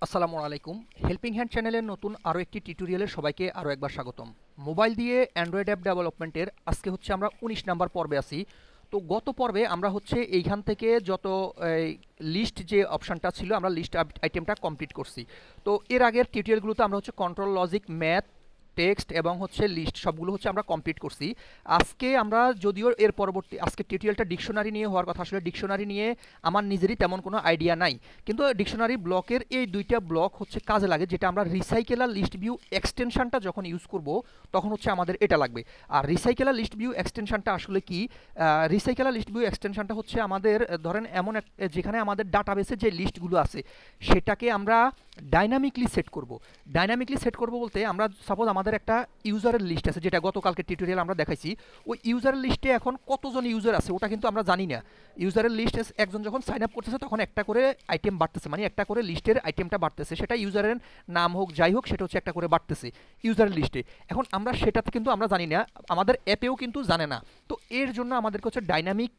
আসসালামু আলাইকুম। Helping hand চ্যানেলের নতুন আরও একটি টিউটোরিয়ালে সবাইকে আরও একবার স্বাগতম। মোবাইল দিয়ে অ্যান্ড্রয়েড অ্যাপ ডেভেলপমেন্টের আজকে হচ্ছে আমরা ১৯ নাম্বার পর্বে আছি। তো গত পর্বে আমরা হচ্ছে এইখান থেকে যত লিস্ট যে অপশানটা ছিল আমরা লিস্ট আইটেমটা কমপ্লিট করছি। তো এর আগের টিউটোরিয়ালগুলোতে আমরা হচ্ছে কন্ট্রোল লজিক ম্যাথ টেক্সট এবং হচ্ছে লিস্ট সবগুলো হচ্ছে আমরা কমপ্লিট করছি। আজকে আমরা যদিও এর পরবর্তী আজকের টিউটোরিয়ালটা ডিকশনারি নিয়ে হওয়ার কথা, আসলে ডিকশনারি নিয়ে আমার নিজেরই তেমন কোনো আইডিয়া নাই, কিন্তু ডিকশনারি ব্লকের এই দুইটা ব্লক হচ্ছে কাজে লাগে, যেটা আমরা রিসাইকেলার লিস্ট ভিউ এক্সটেনশনটা যখন ইউজ করব তখন হচ্ছে আমাদের এটা লাগবে। আর রিসাইকেলার লিস্ট ভিউ এক্সটেনশনটা আসলে কি? রিসাইকেলার লিস্ট ভিউ এক্সটেনশনটা হচ্ছে আমাদের ধরেন এমন এক যেখানে আমাদের ডাটাবেসে যে লিস্টগুলো আছে সেটাকে আমরা ডাইনামিকলি সেট করব। ডাইনামিকলি সেট করব বলতে আমরা সাপোজ আমাদের একটা ইউজারের লিস্ট আছে, যেটা গতকালকে টিউটোরিয়াল আমরা দেখাইছি। ওই ইউজারের লিস্টে এখন কতজন ইউজার আছে ওটা কিন্তু আমরা জানি না। ইউজারের লিস্ট একজন যখন সাইন আপ করতেছে তখন একটা করে আইটেম বাড়তেছে, মানে একটা করে লিস্টের আইটেমটা বাড়তেছে, সেটা ইউজারের নাম হোক যাই হোক সেটা হচ্ছে একটা করে বাড়তেছে ইউজারের লিস্টে। এখন আমরা সেটাতে কিন্তু আমরা জানি না, আমাদের অ্যাপেও কিন্তু জানে না। তো এর জন্য আমাদেরকে হচ্ছে ডাইনামিক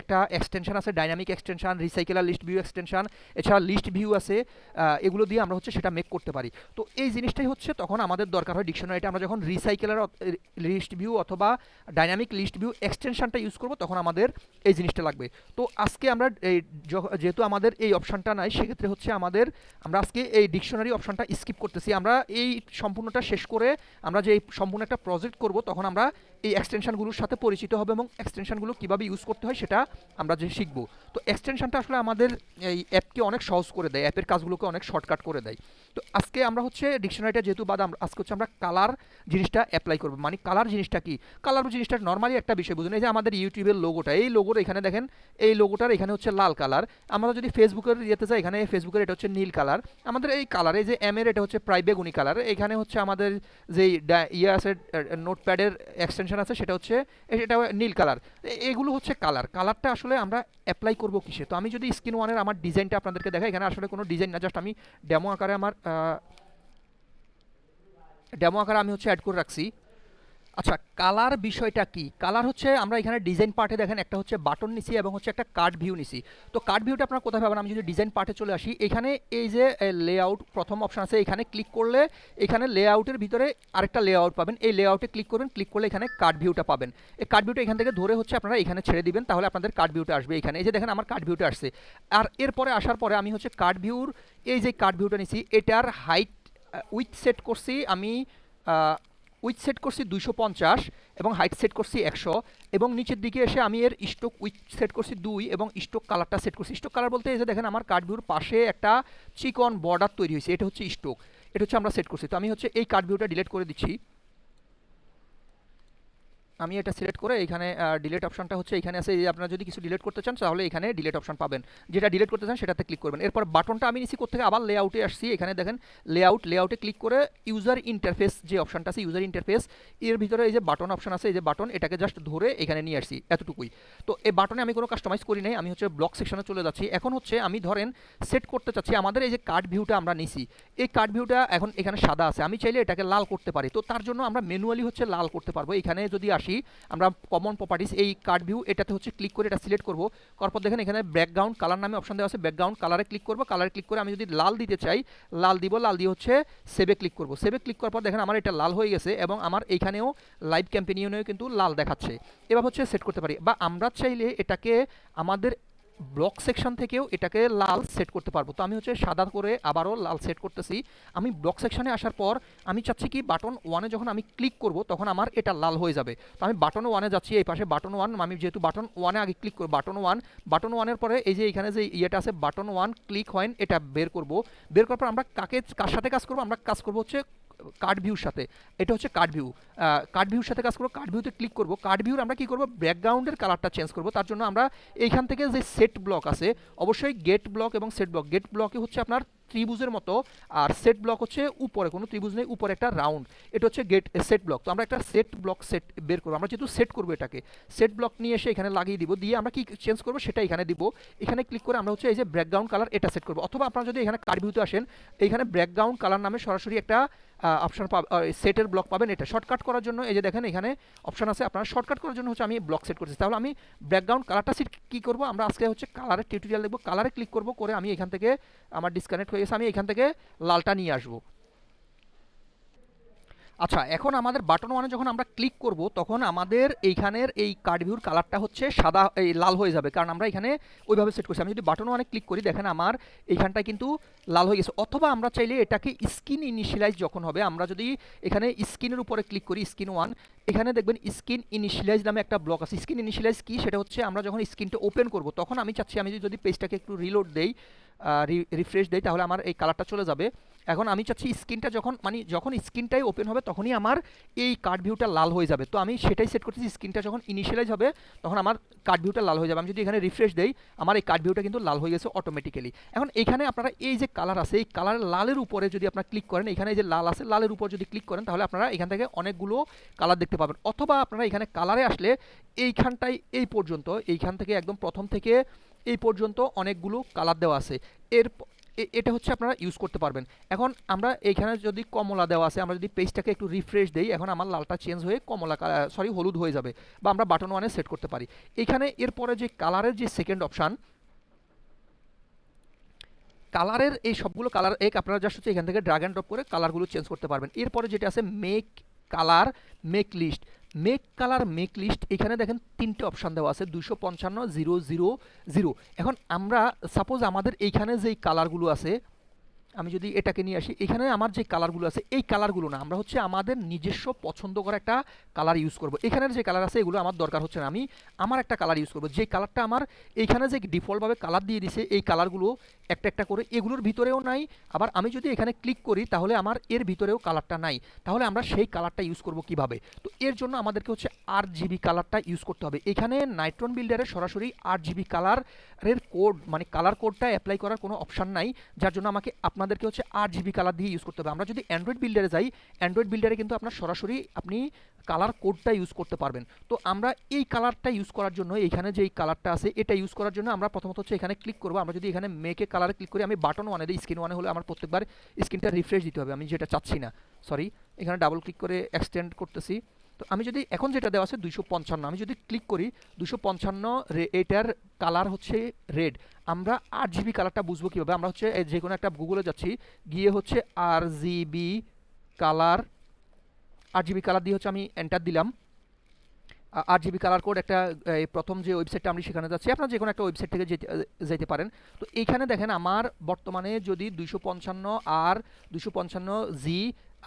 একটা এক্সটেনশন আছে, dynamic extension, recycler list view extension, এছাড়া লিস্ট ভিউ আছে। এগুলো দিয়ে আমরা হচ্ছে সেটা মেক করতে পারি। তো এই জিনিসটাই হচ্ছে তখন আমাদের দরকার হয় ডিকশনারিটা আমরা যখন রিসাইকেলার লিস্ট ভিউ অথবা ডাইনামিক লিস্ট ভিউ এক্সটেনশনটা ইউজ করব তখন আমাদের এই জিনিসটা লাগবে। তো আজকে আমরা যেহেতু আমাদের এই অপশানটা নাই, সেক্ষেত্রে হচ্ছে আমরা আজকে এই ডিকশনারি অপশানটা স্কিপ করতেছি। আমরা এই সম্পূর্ণটা শেষ করে আমরা যে এই সম্পূর্ণ একটা প্রজেক্ট করব তখন আমরা এই এক্সটেনশনগুলোর সাথে পরিচিত হবে এবং এক্সটেনশনগুলো কীভাবে ইউজ করতে হয় সেটা আমরা যে শিখব। তো এক্সটেনশনটা আসলে আমাদের এই অ্যাপকে অনেক সহজ করে দেয়, অ্যাপের কাজগুলোকে অনেক শর্টকাট করে দেয়। তো আজকে আমরা হচ্ছে ডিকশনারিটা যেহেতু বাদ, আজকে হচ্ছে আমরা কালার জিনিসটা অ্যাপ্লাই করবো। মানে কালার জিনিসটা কি? কালার জিনিসটা নর্মালি একটা বিষয় বুঝুন, এই যে আমাদের ইউটিউবের লোগোটা, এই লোগোর এখানে দেখেন, এই লোগোটার এখানে হচ্ছে লাল কালার। আমরা যদি ফেসবুকের যেতে চাই, এখানে ফেসবুকের এটা হচ্ছে নীল কালার। আমাদের এই কালার, এই যে এম এর এটা হচ্ছে প্রায় বেগুনি কালার। এখানে হচ্ছে আমাদের যে ইয়ে আছে, নোটপ্যাডের এক্সটেনশন আছে, সেটা হচ্ছে এটা নীল কালার। এগুলো হচ্ছে কালার। কালারটা আসলে আমরা অ্যাপ্লাই করবো কিসে? তো আমি যদি স্ক্রিন ওয়ানের আমার ডিজাইনটা আপনাদেরকে দেখাই, এখানে আসলে কোনো ডিজাইন না, জাস্ট আমি ডেমো আকারে আমি হচ্ছে অ্যাড করে রাখছি। আচ্ছা, কালার বিষয়টা কি? কালার হচ্ছে আমরা এখানে ডিজাইন পার্টে দেখেন একটা হচ্ছে বাটন নিছি এবং হচ্ছে একটা কার্ড ভিউ নিছি। তো কার্ড ভিউটা আপনারা কোথায় পাবেন? আমি যদি ডিজাইন পার্টে চলে আসি, এখানে এই যে লেআউট প্রথম অপশন আছে, এখানে ক্লিক করলে এখানে লেআউটের ভিতরে আরেকটা লেআউট পাবেন। এই লেআউটে ক্লিক করবেন, ক্লিক করলে এখানে কার্ড ভিউটা পাবেন। এই কার্ড ভিউটা এখান থেকে ধরে হচ্ছে আপনারা এখানে ছেড়ে দিবেন, তাহলে আপনাদের কার্ড ভিউটা আসবে এখানে। এই যে দেখেন আমার কার্ড ভিউটা আসছে। আর এরপরে আসার পরে আমি হচ্ছে কার্ড ভিউর এই যে কার্ড ভিউটা নিছি, এটার হাইট উইথ সেট করছি আমি, উইথ সেট করছি 250 এবং হাইট সেট করছি 100, এবং নিচের দিকে এসে আমি এর স্ট্রোক উইথ সেট করছি 2 এবং স্ট্রোক কালারটা সেট করছি। স্ট্রোক কালার বলতে এই যে দেখেন আমার কার্ড ভিউর পাশে একটা চিকন বর্ডার তৈরি হয়েছে, এটা হচ্ছে স্ট্রোক, এটা হচ্ছে আমরা সেট করছি। তো আমি হচ্ছে এই কার্ড ভিউটা ডিলিট করে দিচ্ছি। আমি এটা সিলেক্ট করে এখানে ডিলিট অপশনটা হচ্ছে এখানে আছে। আপনারা যদি কিছু ডিলিট করতে চান তাহলে এখানে ডিলিট অপশন পাবেন, যেটা ডিলিট করতে চান সেটাতে ক্লিক করবেন। এরপর বাটনটা আমি নিচে কোথা থেকে আবার লেআউটে আসছি, এখানে দেখেন লেআউটে ক্লিক করে ইউজার ইন্টারফেস যে অপশনটা আছে, ইউজার ইন্টারফেস এর ভিতরে এই যে বাটন অপশন আছে, এই যে বাটন, এটাকে জাস্ট ধরে এখানে নিয়ে আসছি, এতটুকুই। তো এই বাটনে আমি কোনো কাস্টমাইজ করি নাই, আমি হচ্ছে ব্লক সেকশনে চলে যাচ্ছি। এখন হচ্ছে আমি ধরেন সেট করতে চাচ্ছি আমাদের এই যে কার্ড ভিউটা আমরা নিছি, এই কার্ড ভিউটা এখন এখানে সাদা আছে, আমি চাইলে এটাকে লাল করতে পারি। তো তার জন্য আমরা ম্যানুয়ালি হচ্ছে লাল করতে পারবো। এখানে যদি আসি আমরা কমন প্রপার্টিস, এই কার্ড ভিউ এটাতে হচ্ছে ক্লিক করে এটা সিলেক্ট করবো। তারপর দেখেন এখানে ব্যাকগ্রাউন্ড কালার নামে অপশন দেওয়া আছে, ব্যাকগ্রাউন্ড কালারে ক্লিক করবো। কালারে ক্লিক করে আমি যদি লাল দিতে চাই লাল দিব, লাল দিয়ে হচ্ছে সেভে ক্লিক করবো। সেভে ক্লিক করার পর দেখেন আমার এটা লাল হয়ে গেছে এবং আমার এইখানেও লাইভ ক্যাম্পেনিয়নেও কিন্তু লাল দেখাচ্ছে। এবার হচ্ছে সেট করতে পারি, বা আমরা চাইলে এটাকে আমাদের ব্লক সেকশন থেকেও এটাকে লাল সেট করতে পারবো। তো আমি হচ্ছে সাদা করে আবারও লাল সেট করতেছি। আমি ব্লক সেকশনে আসার পর আমি চাচ্ছি কি বাটন ওয়ানে যখন আমি ক্লিক করব তখন আমার এটা লাল হয়ে যাবে। তো আমি বাটন ওয়ানে যাচ্ছি, এই পাশে বাটন ওয়ান, আমি যেহেতু বাটন ওয়ানে আগে ক্লিক করব, বাটন ওয়ানের পরে এই যে এখানে যে ইয়েটা আছে বাটন ওয়ান ক্লিক হয়, এটা বের করব। বের করার পর আমরা কার সাথে কাজ করব? আমরা কাজ করব হচ্ছে কার্ড ভিউর সাথে। এটা হচ্ছে কার্ড ভিউর সাথে কাজ করবো। কার্ড ভিউতে ক্লিক করবো। কার্ড ভিউর আমরা কি করবো? ব্যাকগ্রাউন্ডের কালারটা চেঞ্জ করবো। তার জন্য আমরা এইখান থেকে যে সেট ব্লক আছে, অবশ্যই গেট ব্লক এবং সেট ব্লক, গেট ব্লকে হচ্ছে আপনার ত্রিভুজের মতো, আর সেট ব্লক হচ্ছে উপরে কোনো ত্রিভুজ নেই, উপরে একটা রাউন্ড, এটা হচ্ছে সেট ব্লক। তো আমরা একটা সেট ব্লক সেট বের করবো। আমরা যেহেতু সেট করবো এটাকে, সেট ব্লক নিয়ে এসে এখানে লাগিয়ে দিব, দিয়ে আমরা কি চেঞ্জ করবো সেটা এখানে দিব। এখানে ক্লিক করে আমরা হচ্ছে এই যে ব্যাকগ্রাউন্ড কালার এটা সেট করবো। অথবা আপনারা যদি এখানে কার্ড ভিউতে আসেন, এইখানে ব্যাকগ্রাউন্ড কালার নামে সরাসরি একটা অপশন সেটের ব্লক পাবেন। এটা শর্টকাট করার জন্য এই যে দেখেন এখানে অপশন আছে, আপনারা শর্টকাট করার জন্য হচ্ছে আমি ব্লক সেট করছি। তাহলে আমি ব্যাকগ্রাউন্ড কালারটা সেট কী করবো? আমরা আজকে হচ্ছে কালারের টিউটোরিয়াল দেখবো। কালারে ক্লিক করবো, করে আমি এখান থেকে আমার ডিসকানেক্ট হয়ে হয়ে গেছে, আমি এখান থেকে লালটা নিয়ে আসবো। আচ্ছা, এখন আমাদের বাটন ওয়ানে যখন আমরা ক্লিক করব তখন আমাদের এইখানের এই কার্ড ভিউর কালারটা হচ্ছে সাদা, এই লাল হয়ে যাবে, কারণ আমরা এখানে ওইভাবে সেট করছি। আমি যদি বাটন ওয়ানে ক্লিক করি দেখেন আমার এইখানটায় কিন্তু লাল হয়ে গেছে। অথবা আমরা চাইলে এটাকে স্ক্রিন ইনিশিয়ালাইজ যখন হবে, আমরা যদি এখানে স্ক্রিনের উপরে ক্লিক করি, স্ক্রিন ওয়ান, এখানে দেখবেন স্ক্রিন ইনিশিয়ালাইজ নামে একটা ব্লক আছে। স্ক্রিন ইনিশিয়ালাইজ কি, সেটা হচ্ছে আমরা যখন স্ক্রিনটা ওপেন করব তখন আমি চাচ্ছি আমি যদি পেজটাকে একটু রিলোড দেই, রিফ্রেশ দেই, তাহলে আমার এই কালারটা চলে যাবে। এখন আমি চাচ্ছি স্ক্রিনটা যখন যখন স্ক্রিনটাই ওপেন হবে তখনই আমার এই কার্ড ভিউটা লাল হয়ে যাবে। তো আমি সেটাই সেট করতেছি, স্ক্রিনটা যখন ইনিশিয়ালাইজ হবে তখন আমার কার্ড ভিউটা লাল হয়ে যাবে। আমি যদি এখানে রিফ্রেশ দেই আমার এই কার্ড ভিউটা কিন্তু লাল হয়ে গেছে অটোমেটিক্যালি। এখন এখানে আপনারা এই যে কালার আছে, এই কালার লালের উপরে যদি আপনারা ক্লিক করেন, এখানে এই যে লাল আছে লালের উপর যদি ক্লিক করেন তাহলে আপনারা এখান থেকে অনেকগুলো কালার দেখতে পাবেন। অথবা আপনারা এখানে কালারে আসলে এইখানটায় এই পর্যন্ত, এইখান থেকে একদম প্রথম থেকে এই পর্যন্ত অনেকগুলো কালার দেওয়া আছে। এর এটা হচ্ছে আপনারা ইউজ করতে পারবেন। এখন আমরা এইখানে যদি কমলা দেওয়া আছে, আমরা যদি পেজটাকে একটু রিফ্রেশ দেই, এখন আমার লালটা চেঞ্জ হয়ে কমলা হলুদ হয়ে যাবে, বা আমরা বাটন ওয়ানে সেট করতে পারি। এখানে এরপরে যে কালারের যে সেকেন্ড অপশান, কালারের এই সবগুলো কালার আপনারা জাস্ট হচ্ছে এখান থেকে ড্র্যাগ অ্যান্ড ড্রপ করে কালারগুলো চেঞ্জ করতে পারবেন। এরপরে যেটা আছে make colour make list, make colour make list, এখানে দেখেন তিনটে অপশান দেওয়া আছে, 255 000। এখন আমরা সাপোজ আমাদের এইখানে যেই কালারগুলো আছে, আমি যদি এটাকে নিয়ে আসি, এখানে আমার যে কালারগুলো আছে এই কালারগুলো না, আমরা হচ্ছে আমাদের নিজস্ব পছন্দ করা একটা কালার ইউজ করব। এখানের যে কালার আছে এগুলো আমার দরকার হচ্ছে না, আমি আমার একটা কালার ইউজ করব, যে কালারটা আমার এইখানে যে ডিফল্টভাবে কালার দিয়ে দিছে এই কালারগুলো একটা একটা করে, এগুলোর ভিতরেও নাই, আবার আমি যদি এখানে ক্লিক করি তাহলে আমার এর ভিতরেও কালারটা নাই। তাহলে আমরা সেই কালারটা ইউজ করব কিভাবে? তো এর জন্য আমাদেরকে হচ্ছে RGB কালারটা ইউজ করতে হবে। এখানে নাইট্রন বিল্ডারে সরাসরি RGB কালারের কোড, মানে কালার কোডটা অ্যাপ্লাই করার কোনো অপশান নাই, যার জন্য আপনাদেরকে হচ্ছে RGB কালার দিয়ে ইউজ করতে হবে। আমরা যদি অ্যান্ড্রয়েড বিল্ডারে যাই, অ্যান্ড্রয়েড বিল্ডারে কিন্তু আপনার সরাসরি আপনি কালার কোডটা ইউজ করতে পারবেন। তো আমরা এই কালারটা ইউজ করার জন্য, এইখানে যে কালারটা আছে এটা ইউজ করার জন্য আমরা প্রথমত হচ্ছে এখানে ক্লিক করবো। আমরা যদি এখানে মেকে কালারে ক্লিক করি, আমি বাটন ওয়ানে দিই, স্ক্রিন ওয়ানে হলে আমার প্রত্যেকবার স্ক্রিনটা রিফ্রেশ দিতে হবে, আমি যেটা চাচ্ছি না, সরি, এখানে ডাবল ক্লিক করে এক্সটেন্ড করতেছি। তো আমি যদি এখন যেটা দেওয়া আছে 255, আমি যদি ক্লিক করি 255, এটার কালার হচ্ছে রেড। আমরা RGB কালারটা বুঝবো কীভাবে? আমরা হচ্ছে যে কোনো একটা গুগলে যাচ্ছি, গিয়ে হচ্ছে RGB কালার দিয়ে হচ্ছে আমি এন্টার দিলাম। RGB কালার কোড একটা, প্রথম যে ওয়েবসাইটটা আমি সেখানে যাচ্ছি, আপনারা যে কোনো একটা ওয়েবসাইট থেকে যেতে পারেন। তো এইখানে দেখেন আমার বর্তমানে যদি 255 আর 255G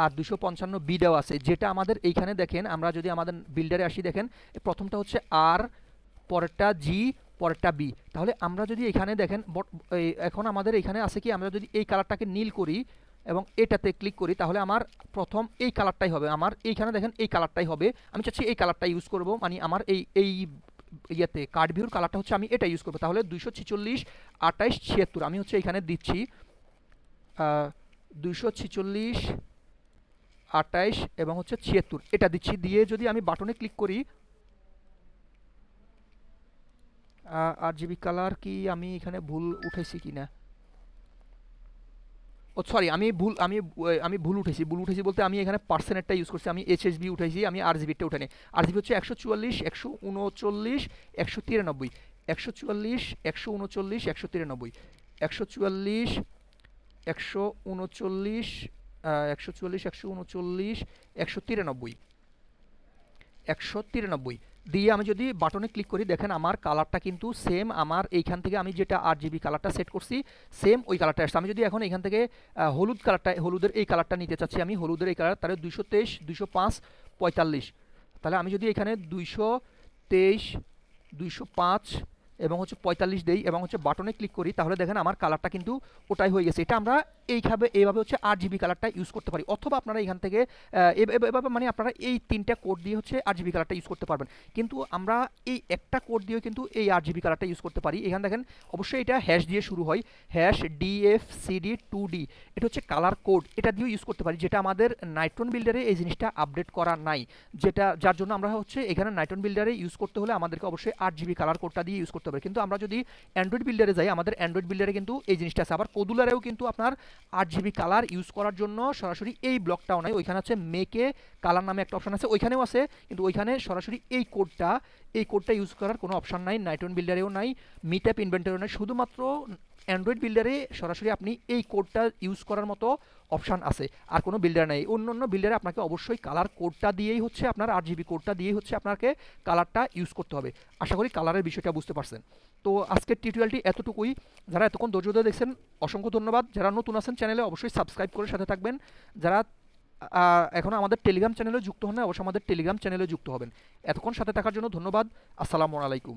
আর 255B দেওয়া আছে, যেটা আমাদের এইখানে দেখেন, আমরা যদি আমাদের বিল্ডারে আসি, দেখেন প্রথমটা হচ্ছে R, পরেরটা G, পরেরটা B। তাহলে আমরা যদি এখানে দেখেন এখন আমাদের এখানে আছে কি, আমরা যদি এই কালারটাকে নীল করি এবং এটাতে ক্লিক করি তাহলে আমার প্রথম এই কালারটাই হবে, আমার এইখানে দেখেন এই কালারটাই হবে। আমি চাচ্ছি এই কালারটা ইউজ করব, মানে আমার এই ইয়েতে কার্ড ভিউর কালারটা হচ্ছে আমি এটা ইউজ করবো। তাহলে 246 28 76 আমি হচ্ছে এখানে দিচ্ছি 246 28 এবং হচ্ছে 76 এটা দিচ্ছি। দিয়ে যদি আমি বাটনে ক্লিক করি, RGB কালার কি আমি এখানে ভুল উঠেছি কিনা, ও সরি, আমি ভুল উঠেছি বলতে আমি এখানে পার্সেন্টটা ইউজ করছি, আমি HSB উঠাইছি, আমি RGBটা উঠাইনি। RGB হচ্ছে 144 139 193, 144 139 193, 144 139 193 193 দিয়ে আমি যদি বাটনে ক্লিক করি, দেখেন আমার কালারটা কিন্তু সেম, আমার এইখান থেকে আমি যেটা RGB কালারটা সেট করছি সেম ওই কালারটা আসছে। আমি যদি এখন এখান থেকে হলুদ কালারটা, হলুদের এই কালারটা নিতে চাচ্ছি, আমি হলুদের এই কালার, তাহলে 223 205 45, তাহলে আমি যদি এখানে 223 205 এবং হচ্ছে 45 দেই এবং হচ্ছে বাটনে ক্লিক করি, তাহলে দেখেন আমার কালারটা কিন্তু ওটাই হয়ে গেছে। এটা আমরা এইভাবে হচ্ছে RGB কালারটা ইউজ করতে পারি। অথবা আপনারা এখান থেকে এভাবে, মানে আপনারা এই তিনটা কোড দিয়ে হচ্ছে RGB কালারটা ইউজ করতে পারবেন। কিন্তু আমরা এই একটা কোড দিয়েও কিন্তু এই RGB কালারটা ইউজ করতে পারি। এখানে দেখেন অবশ্যই এটা হ্যাশ দিয়ে শুরু হয়, হ্যাশ DFCD2D, এটা হচ্ছে কালার কোড, এটা দিয়েও ইউজ করতে পারি, যেটা আমাদের নাইট্রন বিল্ডারে এই জিনিসটা আপডেট করা নাই, যার জন্য আমরা হচ্ছে এখানে নাইট্রন বিল্ডারে ইউজ করতে হলে আমাদেরকে অবশ্যই RGB কালার কোডটা দিয়ে ইউজ করতে হবে। কিন্তু আমরা যদি অ্যান্ড্রয়েড বিল্ডারে যাই, আমাদের অ্যান্ড্রয়েড বিল্ডারে কিন্তু এই জিনিসটা আছে। আবার কোদুলারেও কিন্তু আপনার RGB কালার ইউজ করার জন্য সরাসরি এই ব্লকটাও নাই, ওইখানে আছে মেকে কালার নামে একটা অপশন আছে, ওইখানেও আছে, কিন্তু ওইখানে সরাসরি এই কোডটা ইউজ করার কোনো অপশন নাই, নাইট্রন বিল্ডারেও নাই, মিটঅ্যাপ ইনভেন্টরেও নাই। শুধুমাত্র অ্যান্ড্রয়েড বিল্ডারে সরাসরি আপনি এই কোডটা ইউজ করার মতো অপশান আছে, আর কোনো বিল্ডার নেই। অন্য অন্য বিল্ডারে আপনাকে অবশ্যই কালার কোডটা দিয়েই হচ্ছে আপনার RGB কোডটা দিয়েই হচ্ছে আপনাকে কালারটা ইউজ করতে হবে। আশা করি কালারের বিষয়টা বুঝতে পারছেন। তো আজকের টিউটোরিয়ালটি এতটুকুই। যারা এতক্ষণ ধৈর্য ধরে দেখছেন অসংখ্য ধন্যবাদ। যারা নতুন আছেন চ্যানেলে অবশ্যই সাবস্ক্রাইব করে সাথে থাকবেন। যারা এখনও আমাদের টেলিগ্রাম চ্যানেলে যুক্ত হন না, অবশ্যই আমাদের টেলিগ্রাম চ্যানেলে যুক্ত হবেন। এতক্ষণ সাথে থাকার জন্য ধন্যবাদ। আসসালামু আলাইকুম।